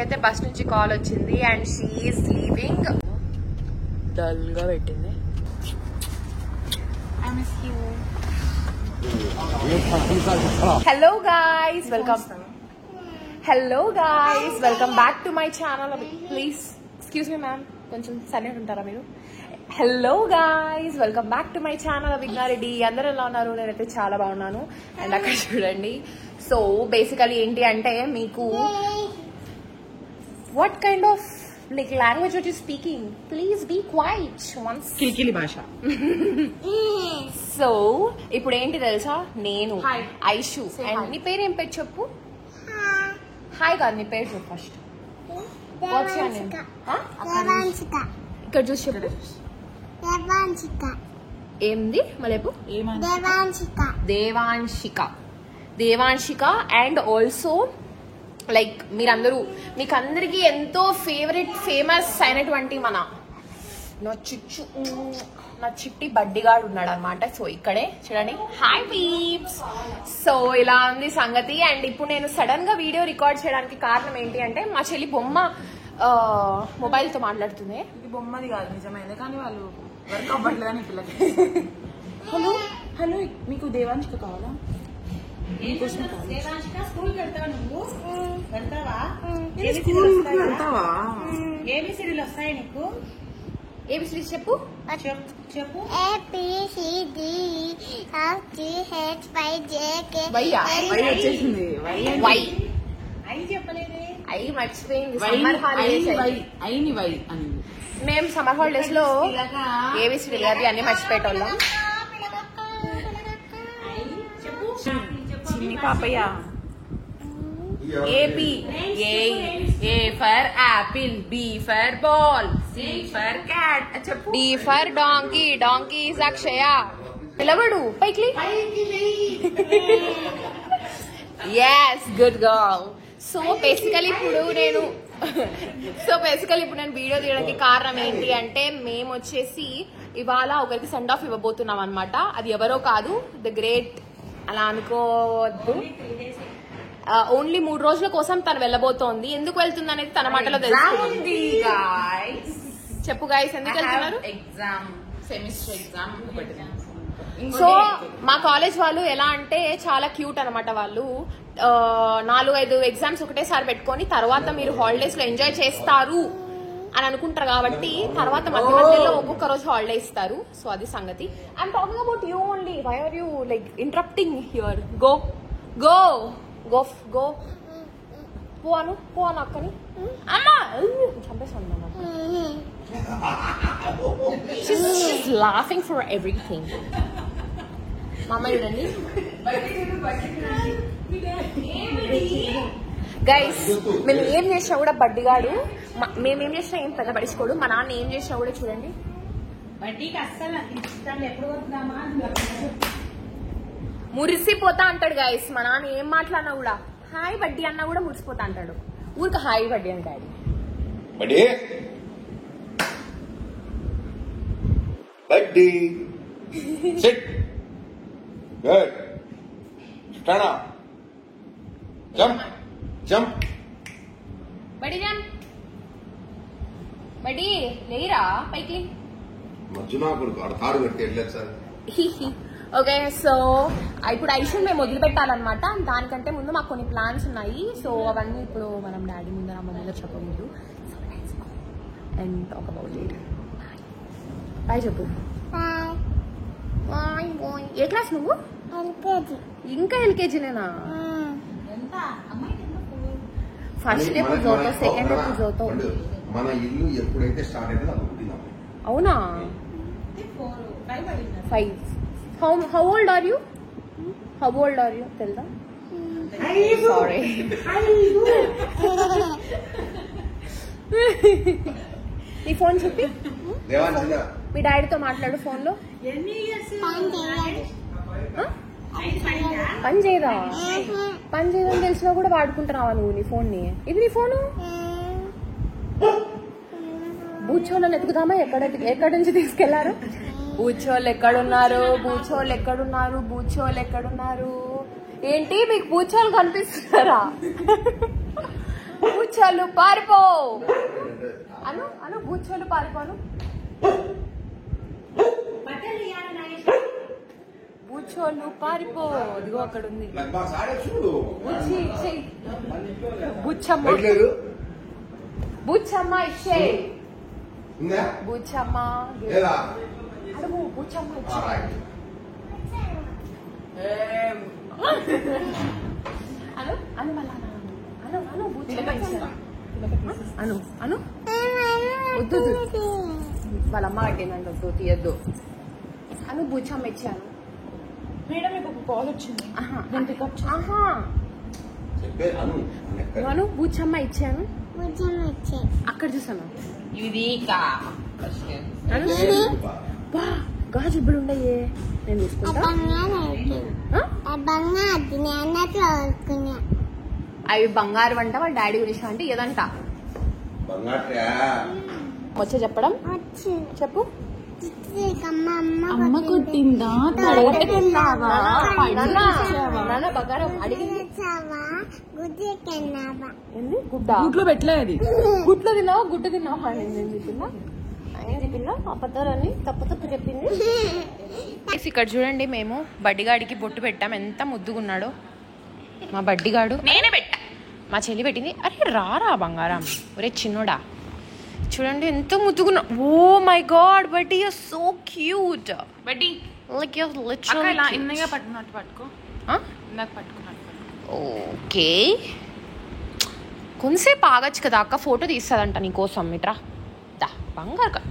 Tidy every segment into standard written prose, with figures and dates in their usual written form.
అయితే బస్ నుంచి కాల్ వచ్చింది and she is leaving. Dull గా పెట్టింది. Hello guys, welcome back to my channel. Please excuse me ma'am, కొంచెం సైలెంట్ ఉంటారా మీరు? Hello guys, welcome back to my channel Vighna Reddy. అందరూ ఎలా ఉన్నారు? నేనైతే చాలా బాగున్నాను. అండ్ అక్కడ చూడండి. సో బేసికలీ ఏంటి అంటే, మీకు what kind of like language are you speaking? Please be quiet once. కిలికిలి భాష. సో ఇప్పుడు ఏంటి తెలుసా, నేను ఐషు అండ్ నీ పేరు ఏం పేరు చెప్పు. హాయ్ కాదు, నీ పేరు చెప్పు ఫస్ట్. ఇక్కడ చూసి చెప్పు. ఏంది మళ్ళీ? దేవాంశిక. అండ్ ఆల్సో లైక్ మీకు అందరికి ఎంతో ఫేమస్ అయినటువంటి నా చిట్టి బడ్డిగాడు ఉన్నాడు అనమాట. సో ఇక్కడే చూడండి. Hi peeps. సో ఇలా ఉంది సంగతి. అండ్ ఇప్పుడు నేను సడన్ గా వీడియో రికార్డ్ చేయడానికి కారణం ఏంటి అంటే, మా చెల్లి బొమ్మ మొబైల్ తో మాట్లాడుతుంది. ఇది బొమ్మది కాదు, నిజమైంది. కానీ వాళ్ళు వర్క్ అవ్వట్లేదు అని పిల్లకి. హలో మీకు దేవాంశిక కావాలా? ఏబిసిడీలు వస్తాయి నీకు? ఏబిసిడీ చెప్పు. మేము సమ్మర్ హాలిడేస్ లో ఏబిసిడీలు అది అన్ని మర్చిపోయేటోళ్ళం. Papayya. AP, A for apple, B for ball, C for cat. D for donkey, donkey is Akshaya. పిలవడు పైకి. Yes, good girl. So basically ఇప్పుడు నేను వీడియో తీయడానికి కారణం ఏంటి అంటే, మేము వచ్చేసి ఇవాళ ఒకరికి సెండ్ ఆఫ్ ఇవ్వబోతున్నాం అనమాట. అది ఎవరో కాదు, ద గ్రేట్ అలా అనుకోవద్దు. ఓన్లీ 3 రోజుల కోసం తను వెళ్ళబోతోంది. ఎందుకు వెళ్తుంది అనేది తన మాటలో తెలుస్తుంది. చెప్పు గాయస్, ఎందుకు వెళ్తున్నారు? Semester exam. సో మా కాలేజ్ వాళ్ళు ఎలా అంటే చాలా క్యూట్ అనమాట. వాళ్ళు 4-5 ఎగ్జామ్స్ ఒకటేసారి పెట్టుకొని తర్వాత మీరు హాలిడేస్ లో ఎంజాయ్ చేస్తారు అని అనుకుంటారు కాబట్టి తర్వాత మధ్యలో ఒక్కొక్క రోజు హాలిడే ఇస్తారు. సో అది సంగతి. I'm talking about you only. Why are you like interrupting here? Go go go go పోను అక్కని. అమ్మా చంపేసాను. She's laughing for everything. మామ చూడండి గైస్, మేము ఏం చేసినా కూడా బడ్డిగాడు, మేమేం చేసినా ఏం పెద్ద పడిచుకోడు. మా నాన్న ఏం చేసినా కూడా చూడండి. మురిసిపోతా అంటాడు గైస్. మా నాన్న ఏం మాట్లాడినా కూడా హాయ్ బడ్డీ అన్నా కూడా మురిసిపోతా అంటాడు. ఊరికి హాయ్ బడ్డీ అని డాడీ. బడ్డీ SIT good stand up jump jump బడ్డీ జంప్. బడ్డీ లేరా పైకి. మధ్యలో తాడు కట్టి వెళ్ళలేదు సార్. ఓకే, సో ఇప్పుడు ఐషన్ మేము వదిలిపెట్టాలన్నమాట. దానికంటే ముందు మాకు కొన్ని ప్లాన్స్ ఉన్నాయి. సో అవన్నీ ఇప్పుడు మనం డాడీ ముందర అమ్మ ముందర చెప్పకూడదు. And talk about it. Boy చెప్పు. ఏ క్లాస్ నువ్వు? ఇంకా ఎల్కేజీనేనా? ఫస్ట్ డే పూజ అవుతావు, సెకండ్ డే పూజ అవుతావు. మన ఇల్లు ఎప్పుడైతే స్టార్ట్ అయితే అది పుట్టింది. అవునా? 5. How old are you? తెలుదా? Sorry. నీ ఫోన్ చెప్పి మీ డాడీతో మాట్లాడు ఫోన్ లో. పని చేయదని తెలిసినా కూడా వాడుకుంటున్నావా నువ్వు నీ ఫోన్ ని? ఇది నీ ఫోను. బూచోళ్ళని ఎత్తుకుదామా? ఎక్కడి నుంచి తీసుకెళ్లారు? బూచోళ్ళు ఎక్కడున్నారు? ఏంటి మీకు బూచోళ్ళు కనిపిస్తున్నారా? బూచోళ్ళు పారిపో అను అను బూచోళ్ళు పారిపోను బూచోళ్ళు పారిపో అదిగో అక్కడ ఉంది బుచ్చి ఇచ్చేయి బుచ్చమ్మ బుచ్చమ్మ ఇచ్చేయి బుచ్చమ్మ అడుగు బుచ్చమ్మ ఇచ్చేయి అను అను మళ్ళా అను అను బుచ్చమ్మ ఇచ్చేయి అను అను వద్దు వాళ్ళ అమ్మ కట్టిందంట వద్దు తీయద్దు అను బుచ్చమ్మ ఇచ్చాను మేడం మీకు ఒక కాల్ వచ్చింది నేను పికప్ అను బూచమ్మ ఇచ్చాను అక్కడ చూసాను ఇది గాజు ఇప్పుడు ఉండయే నేను తీసుకుంటా అవి బంగారు అంట వాళ్ళ డాడీ గురించి అంటే ఏదంట వచ్చే చెప్పడం చెప్పు అమ్మ కొట్టిందా బంగారం అడిగింది గుడ్లో పెట్టలేదు గుడ్లో తిన్నావా గుడ్డు తిన్నావా నేను చెప్పిందా ఆయన చెప్పిందా అబద్ధాలని తప్పు చెప్పింది ఇక్కడ చూడండి మేము బడ్డిగాడికి బొట్టు పెట్టాం ఎంత ముద్దుగున్నాడో మా బడ్డిగాడు నేనే పెట్టా మా చెల్లి పెట్టింది అరే రారా బంగారం ఒరే చిన్నోడా చూడండి ఎంత ముద్దుగున్నా ఓ మై గాడ్ బడ్డీ యు సో క్యూట్ బడ్డీ లైక్ యు లిటరల్లీ ఇన్నగా పట్టుకున్నట్టు పట్టుకో ఇందాక పట్టుకున్నట్టు ఓకే కొంతసేపు ఆగచ్చు కదా అక్క ఫోటో తీస్తుందంట నీకోసం మిట్రా దా బంగారు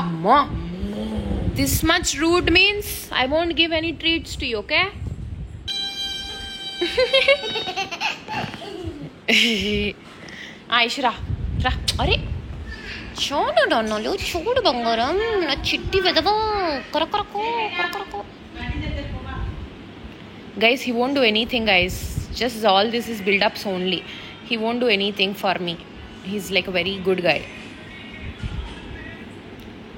అమ్మా this much rude means I won't give any treats to you okay ఐష్ రా రా అరే చూడు డొన్నలు చూడు బంగారం నా చిట్టి వెదవా కొరకొరకు కొరకొరకు guys he won't do anything guys just all this is buildups only he won't do anything for me he is like a very good guy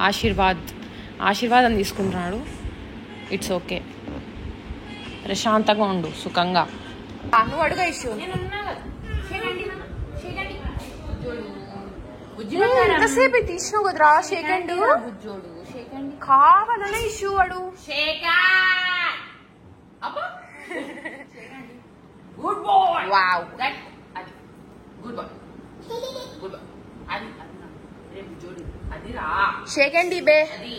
ఆశీర్వాద్ అని తీసుకుంటున్నాడు ఇట్స్ ఓకే ప్రశాంతంగా ఉండు సుఖంగా నువ్వు అడుగు ఇష్యూ ఎంతసేపు తీసినావు కదరా షేకండ్ కావాలనే ఇష్యూ వాడు గుడ్ బాయ్ వావ్ దట్ అది గుడ్ బాయ్ గుడ్ బాయ్ అది రేపు జోడి అది రా షేకండ్ బే అది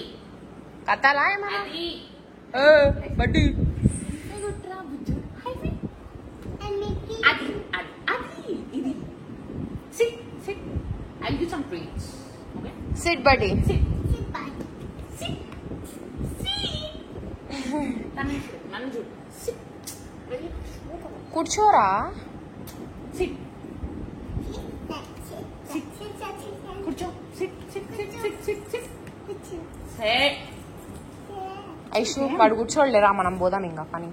కథలా ఏమన్నా అది బడ్డీ అది అది అది ఇది SIT SIT I give some treats okay SIT బడ్డీ సిట్ సిట్ నన్ను చూడు సిట్ కూర్చోరా సిట్ కూర్చో SIT SIT SIT SIT SIT SIT SIT Aishu వాడు కూర్చోలేరా మనం పోదాం ఇంకా పని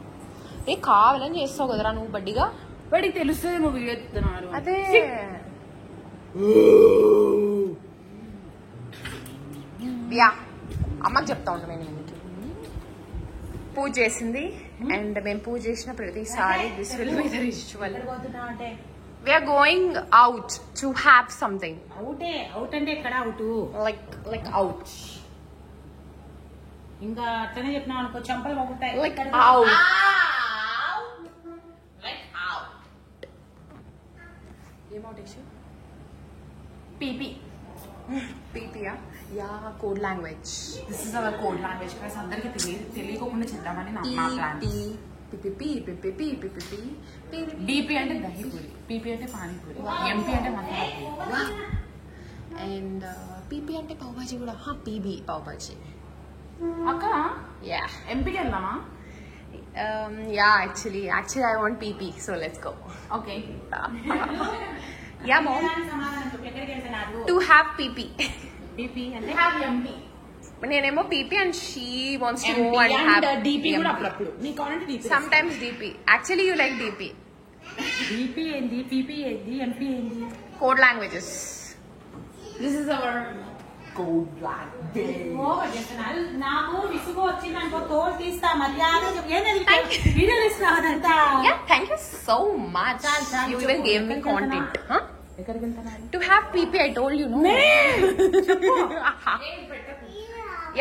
ఏ కావాలని చేస్తావు కదరా నువ్వు బడ్డీగా వాడికి తెలుస్తుంది నువ్వు వీడియో ఎత్తున్నారు అదే యా అమ్మకి చెప్తా ఉంటా నేను పూజ చేసింది అండ్ మేము పూజ చేసిన ప్రతిసారి this will be the ritual we're going out to have something out అంటే ఎక్కడ అవుట్ లైక్ అవుట్ ఇంకా అట్లనే చెప్పినావు అనుకో చంపలు బాగుంటాయి లైక్ అవుట్ ఏమౌట్ ఇష్యూ పీపీ పీపీయా yeah code language this is our code language guys అందరికీ తెలియకోకుండా చేద్దామని నా ప్లాన్ డిపి అంటే దహీపూరి పీపీ అంటే పానీపూరి ఎంపీ అంటే మసాలా పూరి అండ్ పీపీ అంటే పావుబాజీ కూడా పీబీ పావుబాజీ అక్క యా ఎంపీకి వెళ్దామా yeah actually I want PP so let's go okay yeah mom సమాధానం చెప్పు ఎక్కడికి వెళ్తున్నారు టు హ్యావ్ పీపీ డిపి అంటే హ్యావ్ ఎంపీ నేనేమో PP and she wants to MP go and and have DP కూడా అప్పుడప్పుడు నీ కావాలంటే DP sometimes DP actually you like DP DP ఏంది పిపి ఏంది ఎంపీ ఏంది code languages this is our code language over చేస్తున్నారు నాకు విసుగు వచ్చింది అనుకో తోలు తీస్తా మర్యాద ఏంది వీడియోలు ఇస్తా అదంతా yeah thank you so much చాలు, you చెప్పు. even gave me ఎక్కడికి content huh ఎక్కడికి వెళ్తున్నారు? To have PP. I told you.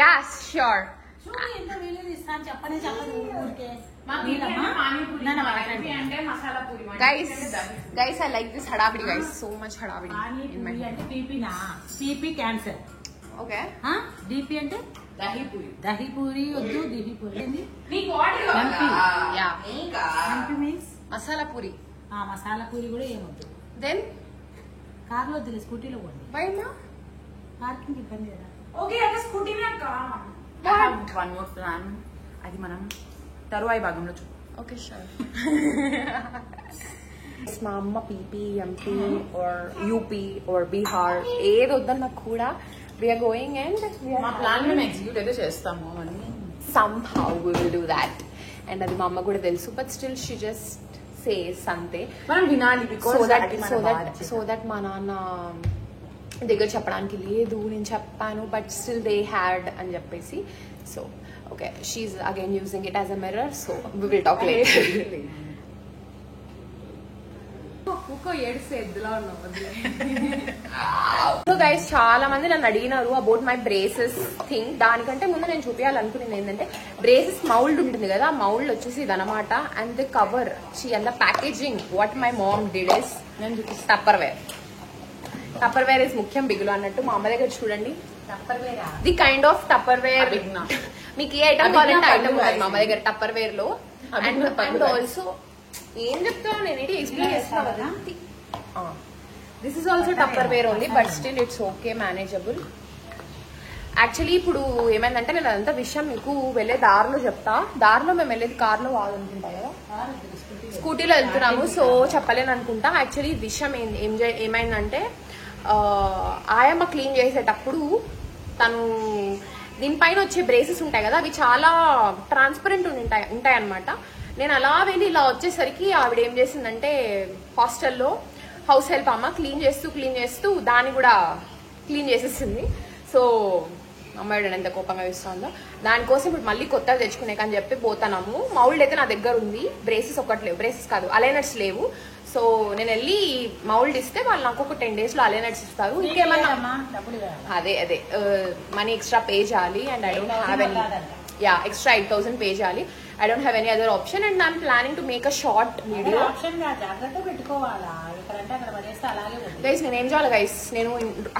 Yeah sure. చూడు ఎంత వీడియో తీస్తాను చెప్పనే చెప్పదు ఊరికే. Guys, I like this hadavidi, guys. So much hadavidi in my panipuri head. అంటే పీపీనా? PP cancer. Okay. డిపి అంటే దహీపూరి. దహీపూరి వద్దు. దిహిపూరి ఏంది? నీకు water MP. Yeah. MP means Masala puri. Masala puri కూడా ఏమొద్దు. Then కార్లో వద్దులే, స్కూటీలో పోండి. why ma? పార్కింగ్ ఇబ్బంది కదా. ఓకే అదే స్కూటీ మీద వన్ మోర్ ప్లాన్. అది మనం తరువాయి భాగంలో చూ. Okay, sure. మా అమ్మ PP, MP or UP or Bihar ఏది వద్దన్నా కూడా we are going and మా ప్లాన్ మేము ఎగ్జిక్యూట్ అయితే చేస్తాము అని. somehow we will do that. And అది మా అమ్మ కూడా తెలుసు, but still she just says అంతే. మనం వినాలి సో దట్ మా నాన్న దగ్గర చెప్పడానికి లేదు, నేను చెప్పాను బట్ స్టిల్ దే హ్యాడ్ అని చెప్పేసి. So okay, she's again using it as a mirror. So we will talk later. So guys, చాలా మంది నన్ను అడిగినారు అబౌట్ మై బ్రేసెస్ థింగ్. దానికంటే ముందు నేను చూపించాలనుకునేది ఏంటంటే, బ్రేసెస్ మౌల్డ్ ఉంటుంది కదా, ఆ మౌల్డ్ వచ్చేసి ఇదనమాట. And the cover and the packaging what my mom did is, నేను చూపిస్తాను. టప్పర్ వేర్ ఇస్ ముఖ్యం బిగులు అన్నట్టు. మా అమ్మ దగ్గర చూడండి, the kind of Tupperware. మీకు ఏ ఐటమ్ కావాలంటే ఐటమ్ ఉంటుంది మా అమ్మ దగ్గర టప్పర్ వేర్ లో. అండ్ ఆల్సో ఏం చెప్తాను నేను, ఏంటి ఎక్స్ప్లెయిన్ చేస్తున్నా కదా. This is also Tupperware only, but still it's okay, manageable. Actually ఇప్పుడు ఏమైందంటే, నేను అదంతా విషయం మీకు వెళ్ళే దారిలో చెప్తా. దారిలో మేము వెళ్ళేది కార్లో వాడుకుంటా కదా, స్కూటీలో వెళ్తున్నాము, సో చెప్పలేను అనుకుంటా. యాక్చువల్లీ విషయం ఏమైందంటే, ఆయమ్మ క్లీన్ చేసేటప్పుడు తను దీనిపైన వచ్చే బ్రేసెస్ ఉంటాయి కదా, అవి చాలా ట్రాన్స్పరెంట్ ఉంటాయి అనమాట. నేను అలా వెళ్ళి ఇలా వచ్చేసరికి ఆవిడ ఏం చేసిందంటే, హాస్టల్లో హౌస్ హెల్ప్ అమ్మ క్లీన్ చేస్తూ దాన్ని కూడా క్లీన్ చేసేసింది. సో అమ్మాయి ఎంత కోపంగా ఇస్తుందో, దానికోసం ఇప్పుడు మళ్ళీ కొత్తగా తెచ్చుకునే అని చెప్పి పోతాము. మౌల్డ్ అయితే నా దగ్గర ఉంది, బ్రేసెస్ ఒకటి లేవు, బ్రేసెస్ కాదు అలైనట్స్ లేవు. సో నేను వెళ్ళి మౌల్డ్ ఇస్తే వాళ్ళు నాకు ఒక 10 days లో అలైనట్స్ ఇస్తారు. ఇంకేమన్నా అదే మనీ ఎక్స్ట్రా పే చేయాలి. And I don't have any, extra 8,000 pay చేయాలి. I don't have any other option and I'm planning to make a short video. Guys, నేను ఏం చేయాలి గైస్, నేను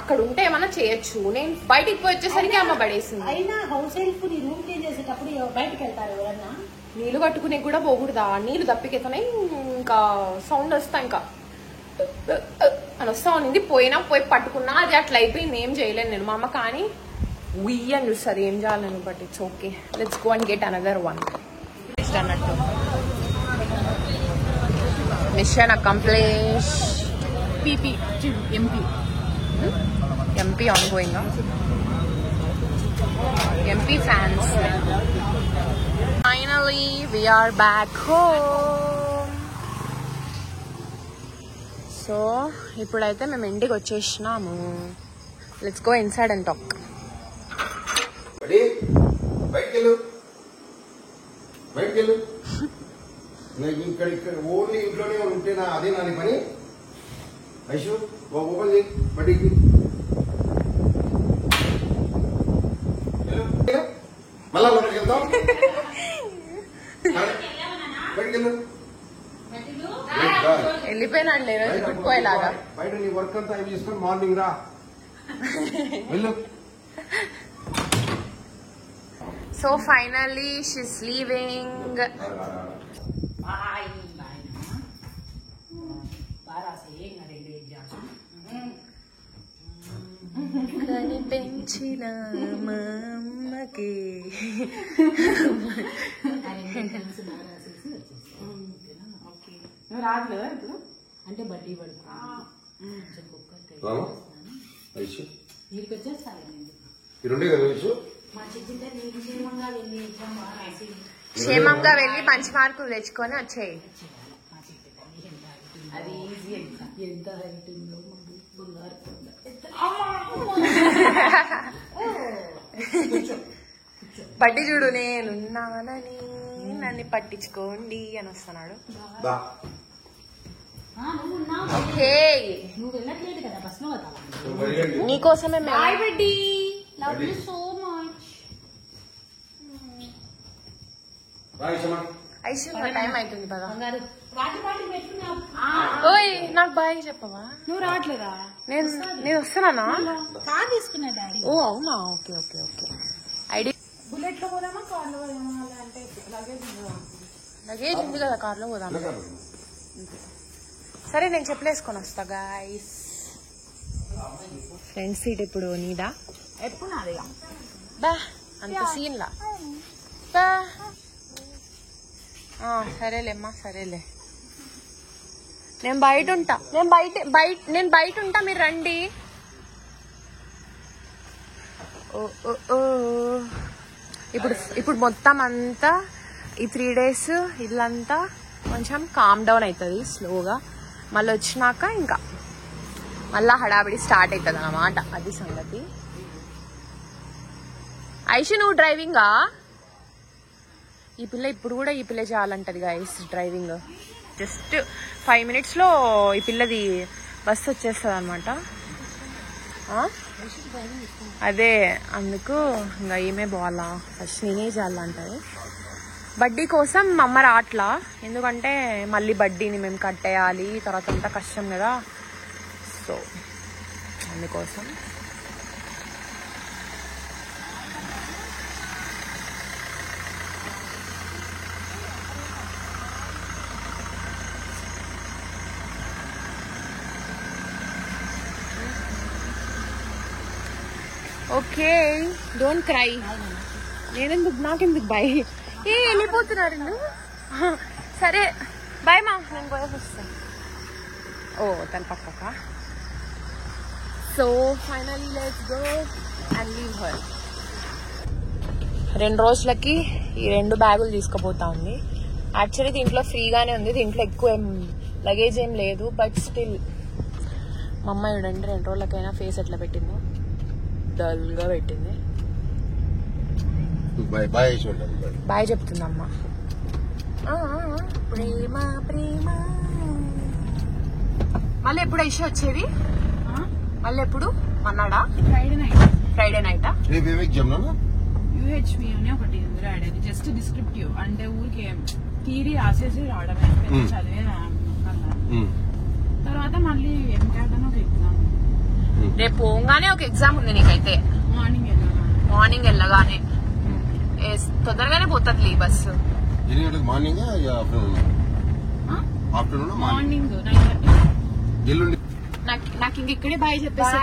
అక్కడ ఉంటే ఏమన్నా చేయొచ్చు, నేను బయటికి పోయి వచ్చేసరికి అమ్మ పడేసింది. నీళ్లు కట్టుకునే కూడా పోకూడదా, నీళ్లు దప్పికెత్తనే ఇంకా సౌండ్ వస్తా ఇంకా అని వస్తా ఉంది. పోయి పట్టుకున్నా, అది అట్లా అయిపోయింది, ఏం చేయలేను నేను. మా అమ్మ కానీ అని చూస్తుంది, ఏం చేయాలని, but it's okay. Let's go and get another one అన్నట్టు. Mission accomplish. MP ongoing, MP fans. Finally we are back home. So ఇప్పుడైతే మేము ఇంటికి వచ్చేసినాము. Let's go inside and talk. బయటకెళ్ళు. ఇక్కడ ఓన్లీ ఇంట్లోనే ఉంటే అదే నాని పని. ఐషు ఓపెన్ చేయి బయటికి. మళ్ళా బయటకి వెళ్తాం. బయటకెళ్ళు. వెళ్ళిపోయినాడు లేదు గుట్టుకోయేలాగా. బయట నీ వర్క్ అంతా అవి చేసుకొని మార్నింగ్ రా. వెళ్ళు. So finally she's leaving. కనిపించిన మా అమ్మకి రాదులేదా ఇప్పుడు అంటే బడ్డీ నీకు వచ్చేస్తాను. ఈ రెండే కదా ఐషు. మా చిట్టింటే నీకు క్షేమంగా వెళ్ళి ఎగ్జామ్ బాగా రాసి క్షేమంగా వెళ్ళి మంచి మార్కులు తెచ్చుకొని వచ్చేయి. అది ఈజీ ఎగ్జామ్. ఎంత హైట్ ఉందో బంగారు కొండ. బడ్డీ చూడు, నేనున్నానని నన్ను పట్టించుకోండి అని వస్తున్నాడు. నువ్వు ఉన్నావు, ఓకే నువ్వు వెళ్ళట్లేదు కదా, బస్ లో కదా. నీకోసమే bye buddy, love you so much. Aishwarya time అవుతుంది పదా. వాటి పాటి పెట్టుకున్నావు. ఓయ్ నాకు బాయ్ చెప్పవా? నువ్వు రావట్లేదా? నేను వస్తున్నానా? కార్ తీసుకున్నా డాడీ. ఓ అవునా, okay okay okay. ID bullet లో పోదామా, కార్ లో పోదామా? అంటే లగేజ్ ఉంది కదా, కార్లో పోదాం. సరే నేను చెప్పలేసుకొని వస్తా గాయస్. ఫ్రంట్ సీట్ ఇప్పుడు నీదా? ఎప్పుడు నాదిగా. బా అంత సీన్లా బా. సరేలేమ్మా సరేలే. నేను బయట ఉంటా, నేను బయట ఉంటా, మీరు రండి. ఇప్పుడు మొత్తం అంతా ఈ 3 days ఇల్లంతా కొంచెం కామ్ డౌన్ అవుతుంది స్లోగా. మళ్ళీ వచ్చినాక ఇంకా మళ్ళా హడావిడి స్టార్ట్ అవుతుంది అన్నమాట. అది సంగతి. ఐషు నువ్వు డ్రైవింగా? ఈ పిల్ల ఇప్పుడు కూడా ఈ పిల్ల చేయాలంటది గైస్ డ్రైవింగ్. జస్ట్ 5 minutes లో ఈ పిల్లది బస్సు వచ్చేస్తుంది అనమాట. అదే అందుకు ఇంకా ఏమే పోవాలా, ఫస్ట్ నేనే చేయాలంటది. బడ్డీ కోసం మా అమ్మ రాట్లా, ఎందుకంటే మళ్ళీ బడ్డీని మేము కట్టేయాలి, తర్వాత అంతా కష్టం కదా. సో అందుకోసం ఓకే. Don't cry. నాకెందుకు బాయ్? వెళ్ళిపోతున్నారు. సరే బాయ్ మా, నేను పోయేసి వస్తాను. తన పక్కక. So finally let's go and leave her. 2 రోజులకి ఈ 2 బ్యాగులు తీసుకుపోతా ఉంది. యాక్చువల్లీ దీంట్లో ఫ్రీగానే ఉంది, దీంట్లో ఎక్కువ లగేజ్ ఏం లేదు. బట్ స్టిల్ మా అమ్మ చూడండి 2 రోజులకైనా ఫేస్ ఎట్లా పెట్టిందో, డల్ గా పెట్టింది. బాయ్ చెప్తుందమ్మా. ప్రేమ ప్రేమ. మళ్ళీ ఎప్పుడు ఇష్యూ వచ్చేది? మళ్ళీ ఎప్పుడు? మన్నాడా? ఫ్రైడే నైటా? UHV అని ఒకటి ఉంది ఆడేది, జస్ట్ డిస్క్రిప్టివ్ అంటే ఊరికి థియరీ రాసేసి రావడమే, చదివే తర్వాత మళ్ళీ MCAT అని ఒక ఎగ్జామ్. రేపు పోగానే ఒక ఎగ్జామ్ ఉంది నీకైతే. మార్నింగ్ వెళ్ళగానే తొందరగానే పోతుంది బస్సు. Morning morning 9:30. నాకు ఇంక ఇక్కడే బాయ్ చెప్పేసి.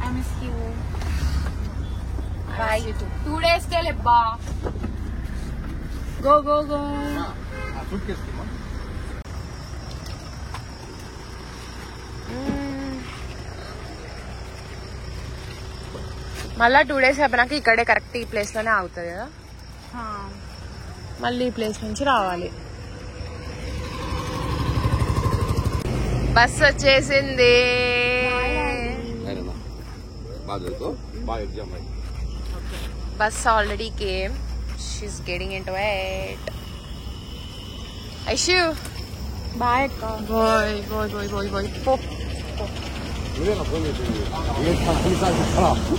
I miss you. Bye. 2 days కే లేబ్బా. Go go go. మళ్ళా 2 days అయిపోయినాక ఇక్కడే కరెక్ట్ ఈ ప్లేస్ లోనే ఆగుతుంది కదా. మళ్ళీ ఈ ప్లేస్ నుంచి రావాలి. బస్ వచ్చేసింది. Bus already came. She's getting into it. Aishu bye అక్క. Bye bye bye bye bye. పో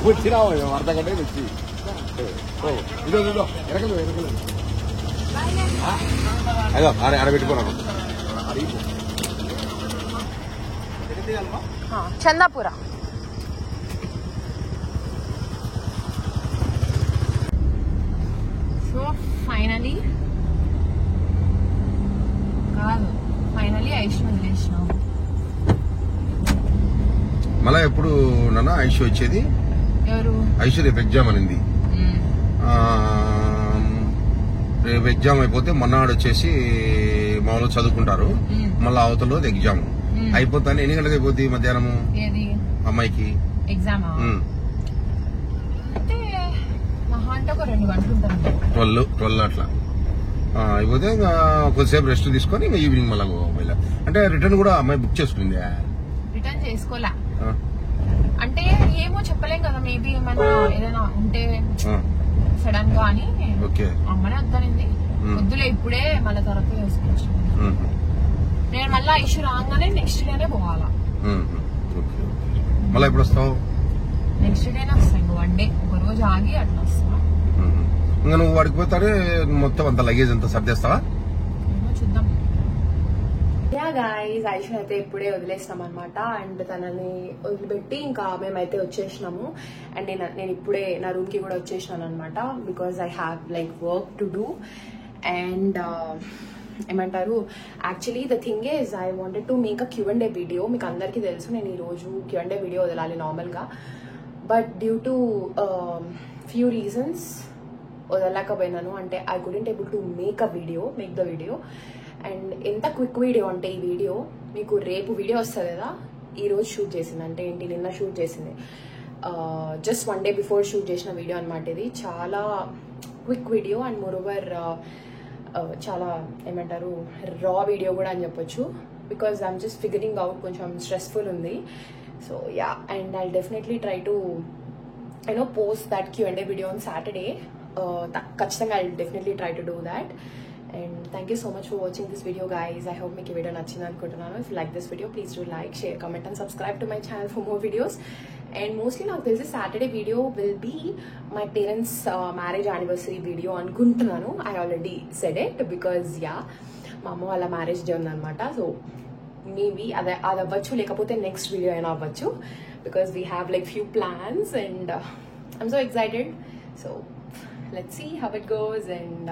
వచ్చినావు అర్ధగంట వచ్చి అదో ఆడబెట్టుకున్నాను. చందాపుర. సో ఫైనలీ ఐషు వదిలేసినావు. మళ్ళా ఎప్పుడు నాన్న ఐషు వచ్చేది? ఎవరు? ఐషు రేపు ఎగ్జామ్ అనింది. రేపు ఎగ్జామ్ అయిపోతే మొన్ననాడు వచ్చేసి మామూలుగా చదువుకుంటారు. మళ్ళీ అవతల రోజు ఎగ్జామ్ అయిపోతాను. ఎన్ని గంటలకు అయిపోద్ది మధ్యాహ్నము అమ్మాయికి ఎగ్జామ్? అంటే మహా అంటే ఒక 2 గంటలు ఉంటుంది. 12 అట్లా అయిపోతే ఇంకా కొద్దిసేపు రెస్ట్ తీసుకొని ఇంకా ఈవినింగ్ మళ్ళీ అంటే రిటర్న్ కూడా అమ్మాయి బుక్ చేసుకుంది. రిటర్న్ చేసుకోలే అంటే ఏమో చెప్పలేం కదా, మేబీ ఏమైనా ఏదైనా ఉంటే సడన్ గా అని అమ్మనే వద్దనింది. వద్దులే ఇప్పుడే మళ్ళీ తర్వాత చేసుకోవచ్చు. నేను మళ్ళీ ఐషు రాగానే నెక్స్ట్ డేనే పోవాలా. ఓకే. మళ్ళీ ఎప్పుడు వస్తావు? నెక్స్ట్ డేనే వస్తాయి. ఇంకో 1 డే, ఒక రోజు ఆగి అట్లా వస్తా. ఇంకా నువ్వు వాడికి పోతానే మొత్తం అంత లగేజ్ అంతా సర్దేస్తావా? చూద్దాం. యా గైస్, ఐషు అయితే ఇప్పుడే వదిలేసినాం అనమాట. అండ్ తనని వదిలిపెట్టి ఇంకా మేమైతే వచ్చేసినాము. అండ్ నేను ఇప్పుడే నా రూమ్ కి కూడా వచ్చేసినాను అనమాట. Because I have like work to do. And ఏమంటారు, actually the thing is I wanted to make a Q&A video. మీకు అందరికీ తెలుసు నేను ఈరోజు Q&A వీడియో వదలాలి నార్మల్గా. But due to few reasons వదలలేకపోయినాను. అంటే I couldn't able to make the video. And ఎంత క్విక్ వీడియో అంటే ఈ వీడియో మీకు రేపు వీడియో వస్తుంది కదా, ఈరోజు షూట్ చేసింది. అంటే ఏంటి, నిన్న షూట్ చేసింది. జస్ట్ 1 డే బిఫోర్ షూట్ చేసిన వీడియో అనమాట ఇది. చాలా క్విక్ వీడియో అండ్ మోరోవర్ చాలా ఏమంటారు రా వీడియో కూడా అని చెప్పొచ్చు. Because I'm just figuring out, కొంచెం స్ట్రెస్ఫుల్ ఉంది. So yeah, and I definitely try to post that Q&A video on Saturday. ఖచ్చితంగా I definitely try to do that. And thank you so much for watching this video guys. I hope మీకు ఈ video నచ్చింది అనుకుంటున్నాను. If you like this video, please do like, share, comment and subscribe to my channel for more videos. And mostly నాకు తెలిసి Saturday video will be my parents marriage anniversary video అనుకుంటున్నాను. I already said it because yeah, మా అమ్మ వాళ్ళ marriage day ఉందన్నమాట. So maybe అది అవ్వచ్చు, లేకపోతే నెక్స్ట్ వీడియో అయినా అవ్వచ్చు. Because we have like few plans and I'm so excited. So let's see how it goes. And